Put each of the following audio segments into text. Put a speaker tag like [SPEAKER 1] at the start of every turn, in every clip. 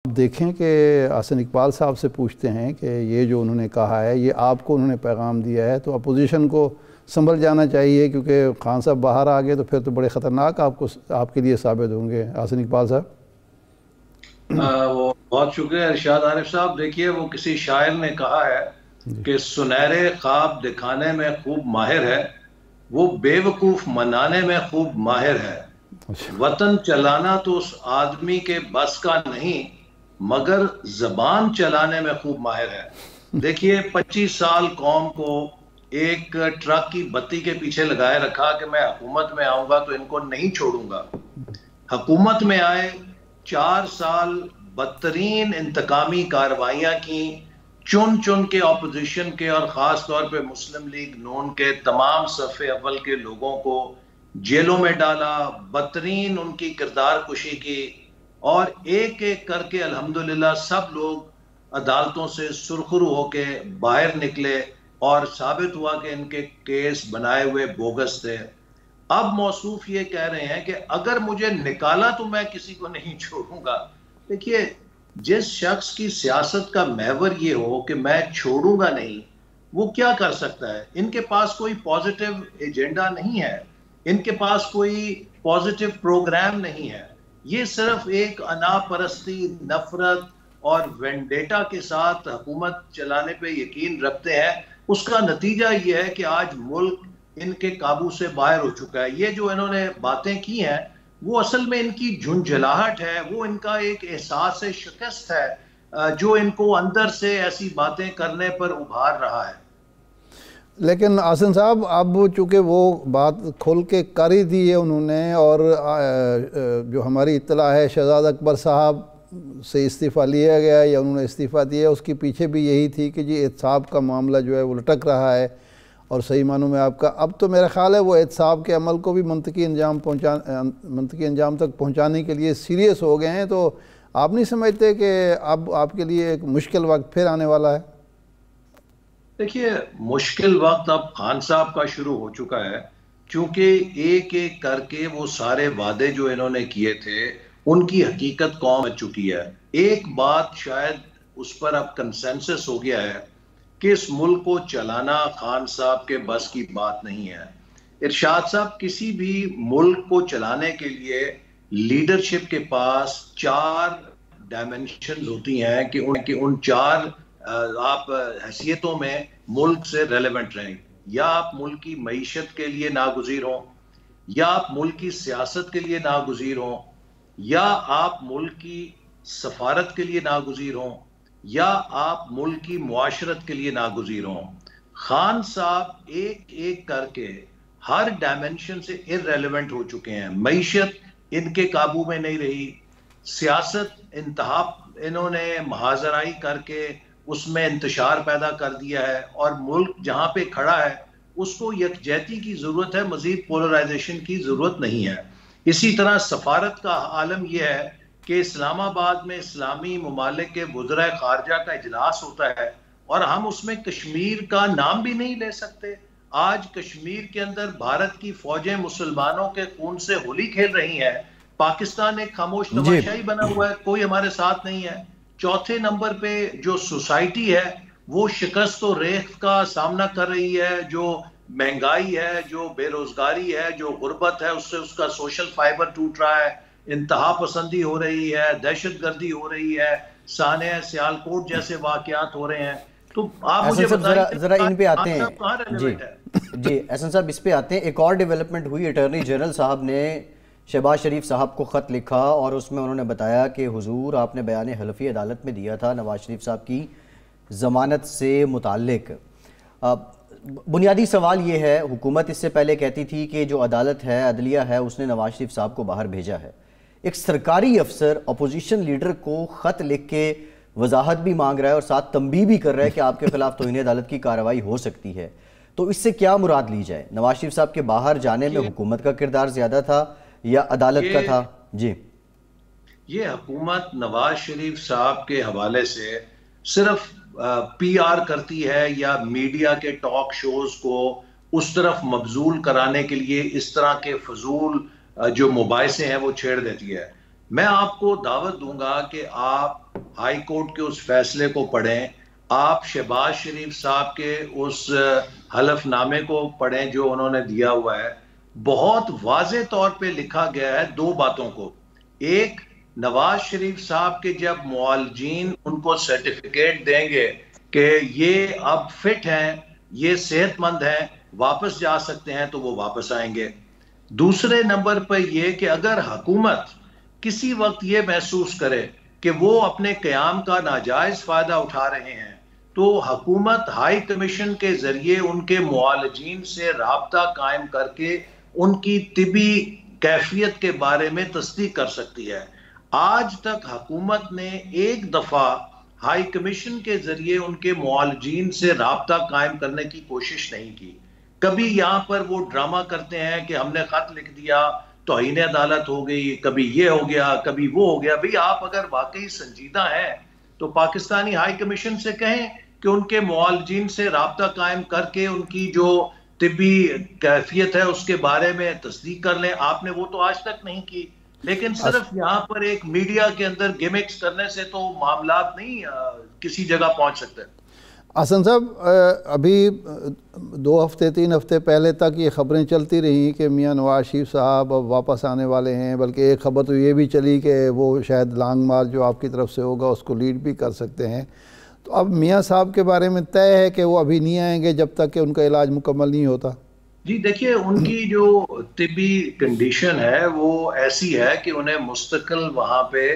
[SPEAKER 1] देखें कि हसन इकबाल साहब से पूछते हैं कि ये जो उन्होंने कहा है ये आपको उन्होंने पैगाम दिया है तो अपोजिशन को संभल जाना चाहिए, क्योंकि खान साहब बाहर आ गए तो फिर तो बड़े ख़तरनाक आपके लिए साबित होंगे। हसन इकबाल साहब।
[SPEAKER 2] वो बहुत शुक्रिया इरशाद आरिफ साहब। देखिए, वो किसी शायर ने कहा है कि सुनहरे ख्वाब दिखाने में खूब माहिर है, वो बेवकूफ मनाने में खूब माहिर है। वतन चलाना तो उस आदमी के बस का नहीं, मगर जबान चलाने में खूब माहिर है। देखिए, 25 साल कौम को एक ट्रक की बत्ती के पीछे लगाए रखा कि मैं हुकूमत में आऊंगा तो इनको नहीं छोड़ूंगा। हुकूमत में आए, 4 साल बदतरीन इंतकामी कार्रवाइयां की, चुन चुन के ऑपोजिशन के और खास तौर पे मुस्लिम लीग नून के तमाम सफ़े अव्वल के लोगों को जेलों में डाला, बदतरीन उनकी किरदार कुशी की, और एक एक करके अल्हम्दुलिल्लाह सब लोग अदालतों से सुरखरू होके बाहर निकले और साबित हुआ कि इनके केस बनाए हुए बोगस थे। अब मौसूफ ये कह रहे हैं कि अगर मुझे निकाला तो मैं किसी को नहीं छोड़ूंगा। देखिए, जिस शख्स की सियासत का महवर ये हो कि मैं छोड़ूंगा नहीं, वो क्या कर सकता है? इनके पास कोई पॉजिटिव एजेंडा नहीं है, इनके पास कोई पॉजिटिव प्रोग्राम नहीं है। ये सिर्फ एक अनापरस्ती, नफरत और वेंडेटा के साथ हुकूमत चलाने पे यकीन रखते हैं। उसका नतीजा ये है कि आज मुल्क इनके काबू से बाहर हो चुका है। ये जो इन्होंने बातें की हैं वो असल में इनकी झुंझलाहट है, वो इनका एक एहसास शिकस्त है जो इनको अंदर से ऐसी बातें करने पर उभार रहा है।
[SPEAKER 1] लेकिन हसन साहब, अब चूँकि वो बात खोल के कर ही दी है उन्होंने, और जो हमारी इत्तला है शहजाद अकबर साहब से इस्तीफ़ा लिया गया या उन्होंने इस्तीफ़ा दिया, उसके पीछे भी यही थी कि जी एहतसाब का मामला जो है वो लटक रहा है। और सही मानों में आपका अब तो मेरा ख्याल है वो एहतसाब के अमल को भी मंतकी अंजाम तक पहुँचाने के लिए सीरियस हो गए हैं। तो आप नहीं समझते कि अब आपके लिए एक मुश्किल वक्त फिर आने वाला है?
[SPEAKER 2] देखिए, मुश्किल वक्त अब खान साहब का शुरू हो चुका है, क्योंकि एक एक करके वो सारे वादे जो इन्होंने किए थे उनकी हकीकत कौम बच चुकी है। एक बात शायद उस पर अब कंसेंसस हो गया है कि इस मुल्क को चलाना खान साहब के बस की बात नहीं है। इरशाद साहब, किसी भी मुल्क को चलाने के लिए लीडरशिप के पास 4 डायमेंशन होती हैं कि उन 4 आप हैसियतों में मुल्क से रेलेवेंट रहें। या आप मुल्क की मईशत के लिए नागुज़ीर हों, या आप मुल्क की सियासत के लिए नागुज़ीर हों, या आप मुल्क की सफारत के लिए नागुज़ीर हों, या आप मुल्क की मुआशरत के लिए नागुज़ीर हों। खान साहब एक एक करके हर डायमेंशन से इररेलेवेंट हो चुके हैं। मईशत इनके काबू में नहीं रही, सियासत इंतहा इन्होंने महाजराई करके उसमें इंतशार पैदा कर दिया है, और मुल्क जहां पे खड़ा है उसको यकजहती की जरूरत है, मजीद पोलराइजेशन की जरूरत नहीं है। इसी तरह सफारत का आलम यह है कि इस्लामाबाद में इस्लामी ममालिक के वज़राए खारजा का इजलास होता है और हम उसमें कश्मीर का नाम भी नहीं ले सकते। आज कश्मीर के अंदर भारत की फौजें मुसलमानों के खून से होली खेल रही हैं। पाकिस्तान एक खामोश तमाशाई बना हुआ है, कोई हमारे साथ नहीं है। चौथे नंबर पे जो सोसाइटी है वो शिकस्त और रेख का सामना कर रही है। जो महंगाई है, जो बेरोजगारी है, जो गुर्बत है, उससे उसका सोशल फाइबर टूट रहा है। इंतहा पसंदी हो रही है, दहशत गर्दी हो रही है, साने सियालकोट जैसे वाकयात हो रहे हैं। तो आप मुझे बताइए,
[SPEAKER 3] जरा इन पे आते हैं।
[SPEAKER 2] कहाँ रेलेवेंट है?
[SPEAKER 3] जी एहसन साहब, इस पे आते हैं। एक और डेवलपमेंट हुई, अटॉर्नी जनरल साहब ने शहबाज शरीफ साहब को ख़त लिखा और उसमें उन्होंने बताया कि हुजूर, आपने बयान हलफी अदालत में दिया था नवाज शरीफ साहब की ज़मानत से मुताल्लिक। बुनियादी सवाल ये है, हुकूमत इससे पहले कहती थी कि जो अदालत है, अदलिया है, उसने नवाज शरीफ साहब को बाहर भेजा है। एक सरकारी अफसर अपोजिशन लीडर को ख़त लिख के वजाहत भी मांग रहा है और साथ तंबीह भी कर रहा है कि आपके खिलाफ तौहीन अदालत की कार्रवाई हो सकती है। तो इससे क्या मुराद ली जाए? नवाज शरीफ साहब के बाहर जाने में हुकूमत का किरदार ज़्यादा था या अदालत का था? जी,
[SPEAKER 2] ये हुकूमत नवाज शरीफ साहब के हवाले से सिर्फ पीआर करती है या मीडिया के टॉक शोज को उस तरफ मबजूल कराने के लिए इस तरह के फजूल जो मुबाइसे हैं वो छेड़ देती है। मैं आपको दावत दूंगा कि आप हाई कोर्ट के उस फैसले को पढ़ें, आप शहबाज शरीफ साहब के उस हलफनामे को पढ़ें जो उन्होंने दिया हुआ है। बहुत वाज़े तौर पे लिखा गया है दो बातों को। एक, नवाज शरीफ साहब के जब मुआलजीन उनको सर्टिफिकेट देंगे कि ये अब फिट हैं, ये सेहतमंद हैं, वापस जा सकते हैं, तो वो वापस आएंगे। दूसरे नंबर पर यह कि अगर हुकूमत किसी वक्त ये महसूस करे कि वो अपने क़याम का नाजायज फायदा उठा रहे हैं, तो हुकूमत हाई कमीशन के जरिए उनके मुआलजीन से राब्ता कायम करके उनकी तिबी कैफियत के बारे में तस्दीक कर सकती है। आज तक हुकूमत ने एक दफा हाई कमीशन के जरिए उनके मुआलजीन से राब्ता कायम करने की कोशिश नहीं की। कभी यहाँ पर वो ड्रामा करते हैं कि हमने खत लिख दिया, तौहीन अदालत हो गई, कभी ये हो गया, कभी वो हो गया। भाई, आप अगर वाकई संजीदा हैं तो पाकिस्तानी हाई कमीशन से कहें कि उनके मुआलजीन से राब्ता कायम करके उनकी जो तिब्बी कैफियत है उसके बारे में तस्दीक कर लें। आपने वो तो आज तक नहीं की, लेकिन सिर्फ यहाँ पर एक मीडिया के अंदर गिमिक्स करने से तो मामला नहीं किसी जगह पहुंच सकते।
[SPEAKER 1] हसन साहब, अभी 2 हफ्ते 3 हफ्ते पहले तक ये ख़बरें चलती रहीं कि मियां नवाज शरीफ साहब अब वापस आने वाले हैं, बल्कि एक ख़बर तो ये भी चली कि वो शायद लॉन्ग मार्च जो आपकी तरफ से होगा उसको लीड भी कर सकते हैं। तो अब मियां साहब के बारे में तय है कि वो अभी नहीं आएंगे जब तक कि उनका इलाज मुकम्मल नहीं होता?
[SPEAKER 2] जी देखिए, उनकी जो तिबी कंडीशन है वो ऐसी है कि उन्हें मुस्तकिल वहाँ पे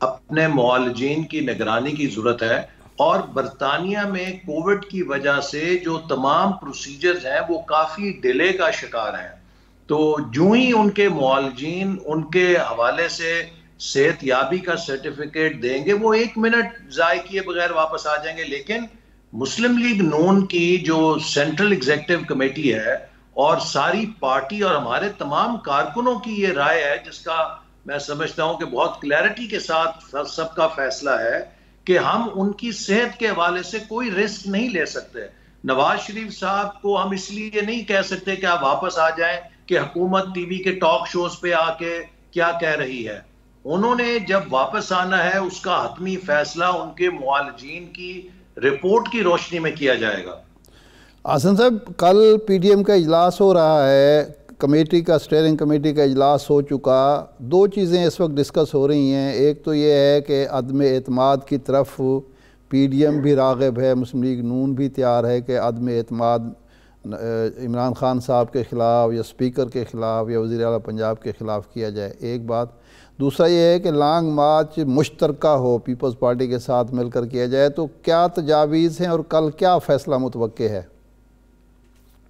[SPEAKER 2] अपने मुआलजीन की निगरानी की ज़रूरत है, और बरतानिया में कोविड की वजह से जो तमाम प्रोसीजर्स हैं वो काफ़ी डिले का शिकार हैं। तो जो ही उनके मुआलजीन उनके हवाले से सेहतयाबी का सर्टिफिकेट देंगे, वो 1 मिनट ज़ाय किए बगैर वापस आ जाएंगे। लेकिन मुस्लिम लीग नून की जो सेंट्रल एग्जीक्यूटिव कमेटी है और सारी पार्टी और हमारे तमाम कारकुनों की ये राय है, जिसका मैं समझता हूं कि बहुत क्लैरिटी के साथ सबका फैसला है कि हम उनकी सेहत के हवाले से कोई रिस्क नहीं ले सकते। नवाज शरीफ साहब को हम इसलिए नहीं कह सकते कि आप वापस आ जाएं कि हुकूमत टीवी के टॉक शोज पे आके क्या कह रही है। उन्होंने जब वापस आना है उसका हतमी फैसला उनके मुआलजीन की रिपोर्ट की रोशनी में किया जाएगा।
[SPEAKER 1] हसन साहब, कल पीडीएम का इजलास हो रहा है, कमेटी का, स्टीयरिंग कमेटी का इजलास हो चुका। 2 चीज़ें इस वक्त डिस्कस हो रही हैं। एक तो ये है कि अदम एतमाद की तरफ पीडीएम भी राग़िब है, मुस्लिम लीग नून भी तैयार है कि अदम एतमाद इमरान खान साहब के ख़िलाफ़ या स्पीकर के ख़िलाफ़ या वज़ीर आला पंजाब के ख़िलाफ़ किया जाए, एक बात। दूसरा ये है कि लॉन्ग मार्च मुश्तरका हो, पीपल्स पार्टी के साथ मिलकर किया जाए। तो क्या तजावीज़ हैं और कल क्या फ़ैसला मुतवक्के है?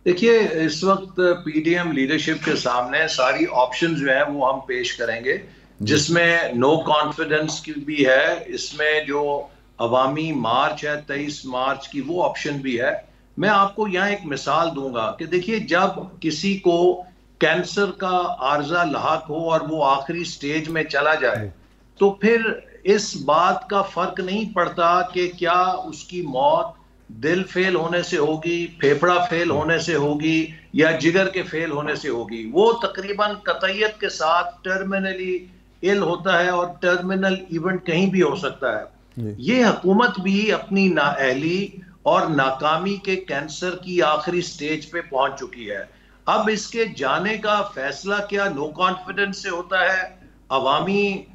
[SPEAKER 2] देखिए, इस वक्त पीडीएम लीडरशिप के सामने सारी ऑप्शन जो है वो हम पेश करेंगे, जिसमें नो कॉन्फिडेंस की भी है, इसमें जो अवामी मार्च है 23 मार्च की वो ऑप्शन भी है। मैं आपको यहाँ एक मिसाल दूंगा कि देखिए, जब किसी को कैंसर का आर्जा लाहक हो और वो आखिरी स्टेज में चला जाए, तो फिर इस बात का फर्क नहीं पड़ता कि क्या उसकी मौत दिल फेल होने से होगी, फेफड़ा फेल होने से होगी या जिगर के फेल होने से होगी। वो तकरीबन कतईयत के साथ टर्मिनली इल होता है और टर्मिनल इवेंट कहीं भी हो सकता है। ये हुकूमत भी अपनी नाअहली और नाकामी के कैंसर की आखिरी स्टेज पे पहुंच चुकी है। अब इसके जाने का फैसला क्या नो कॉन्फिडेंस से होता है, अवामी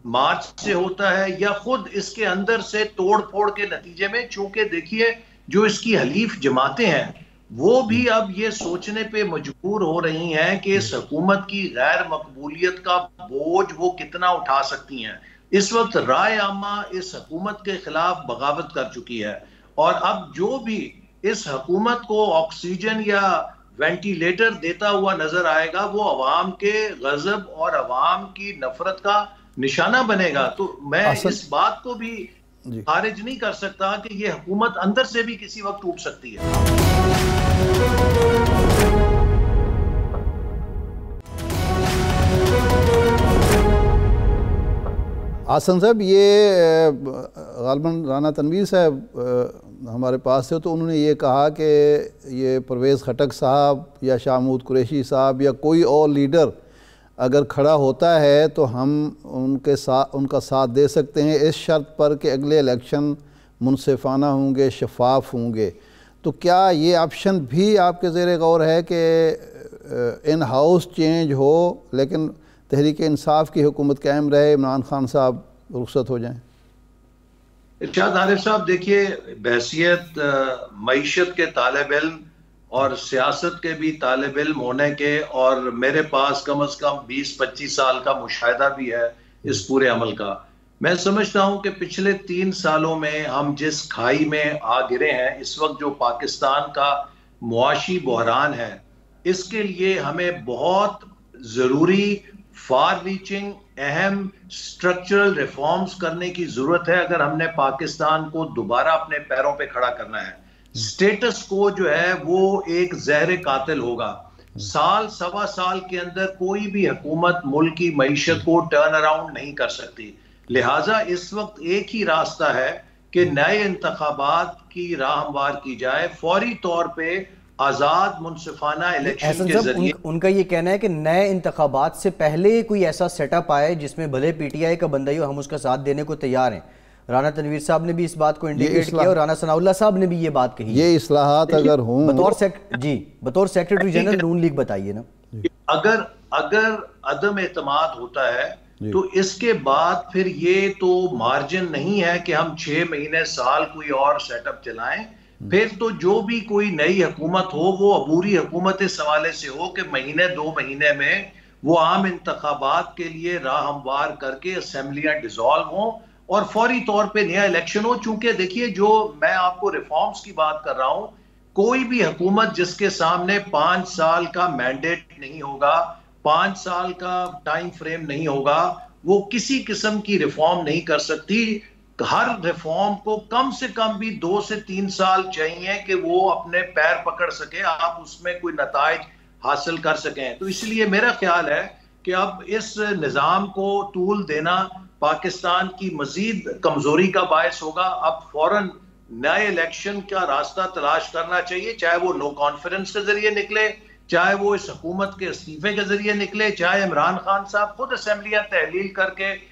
[SPEAKER 2] मार्च से होता है, या खुद इसके अंदर से तोड़ फोड़ के नतीजे में? चूंकि देखिए, जो इसकी हलीफ जमातें हैं वो भी अब ये सोचने पे मजबूर हो रही हैं कि इस हुकूमत की गैर मकबूलियत का बोझ वो कितना उठा सकती हैं। इस वक्त राय आमा इस हुकूमत के खिलाफ बगावत कर चुकी है, और अब जो भी इस हुकूमत को ऑक्सीजन या वेंटिलेटर देता हुआ नजर आएगा वो अवाम के गजब और अवाम की नफरत का निशाना बनेगा। तो मैं इस बात को भी खारिज नहीं कर सकता कि ये हुकूमत अंदर से भी किसी वक्त टूट सकती है।
[SPEAKER 1] आसन साहब, ये गालबन राना तनवीर साहब हमारे पास थे, तो उन्होंने ये कहा कि ये परवेज़ खटक साहब या शाहमूद कुरैशी साहब या कोई और लीडर अगर खड़ा होता है तो हम उनका साथ दे सकते हैं, इस शर्त पर कि अगले इलेक्शन मुनसिफाना होंगे, शफाफ होंगे। तो क्या ये ऑप्शन भी आपके ज़ेरे गौर है कि इन हाउस चेंज हो लेकिन तहरीक इंसाफ की हुकूमत कायम रहे, इमरान खान साहब रुखसत हो जाएं?
[SPEAKER 2] इरशाद आरिफ साहब, देखिए, बहसियत मईशत के तालिब इल्म और सियासत के भी तालिब इल्म होने के, और मेरे पास कम से कम 20-25 साल का मुशाहिदा भी है इस पूरे अमल का, मैं समझता हूं कि पिछले 3 सालों में हम जिस खाई में आ गिरे हैं, इस वक्त जो पाकिस्तान का मुआशी बहरान है, इसके लिए हमें बहुत ज़रूरी फार रीचिंग अहम स्ट्रक्चरल रिफॉर्म्स करने की जरूरत है अगर हमने पाकिस्तान को दोबारा अपने पैरों पे खड़ा करना है। स्टेटस को जो है वो एक जहर कातिल होगा। साल सवा साल के अंदर कोई भी हुकूमत मुल्क की मईशत को टर्न अराउंड नहीं कर सकती। लिहाजा इस वक्त एक ही रास्ता है कि नए इंतखाबात की राह हमवार की जाए, फौरी तौर पे आजाद मुनसिफाना इलेक्शन के जरिए।
[SPEAKER 3] उनका ये कहना है कि नए इंतखाबात से पहले कोई ऐसा सेटअप आए जिसमें भले पीटीआई का बंदा ही हो, हम उसका साथ देने को तैयार हैं। राना तनवीर साहब ने भी इस बात को इंडिकेट किया और राना सनाउल्लाह साहब ने भी ये बात कही।
[SPEAKER 1] ये इस्लाहात अगर हों
[SPEAKER 3] बतौर सेक्रेटरी जनरल नून लीग बताइए ना,
[SPEAKER 2] अगर अदम एतमाद होता है तो इसके बाद फिर ये तो मार्जिन नहीं है कि हम 6 महीने साल कोई और सेटअप चलाएं। फिर तो जो भी कोई नई हुकूमत हो वो अबूरी हुकूमत इस हवाले से हो कि महीने 2 महीने में वो आम इंतखाबात के लिए राह हमवार करके असेंबलियां डिसॉल्व हों और फौरी तौर पे नया इलेक्शन हो। चूंकि देखिए, जो मैं आपको रिफॉर्म्स की बात कर रहा हूं, कोई भी हुकूमत जिसके सामने 5 साल का मैंडेट नहीं होगा, 5 साल का टाइम फ्रेम नहीं होगा, वो किसी किस्म की रिफॉर्म नहीं कर सकती। हर रिफॉर्म को कम से कम भी 2 से 3 साल चाहिए कि वो अपने पैर पकड़ सके, आप उसमें कोई नताइज हासिल कर सकें। तो इसलिए मेरा ख्याल है कि अब इस निज़ाम को टूल देना पाकिस्तान की मजीद कमजोरी का बायस होगा। अब फौरन नए इलेक्शन का रास्ता तलाश करना चाहिए, चाहे वो नो कॉन्फ्रेंस के जरिए निकले, चाहे वो इस हुकूमत के इस्तीफे के जरिए निकले, चाहे इमरान खान साहब खुद असेंबलियां तहलील करके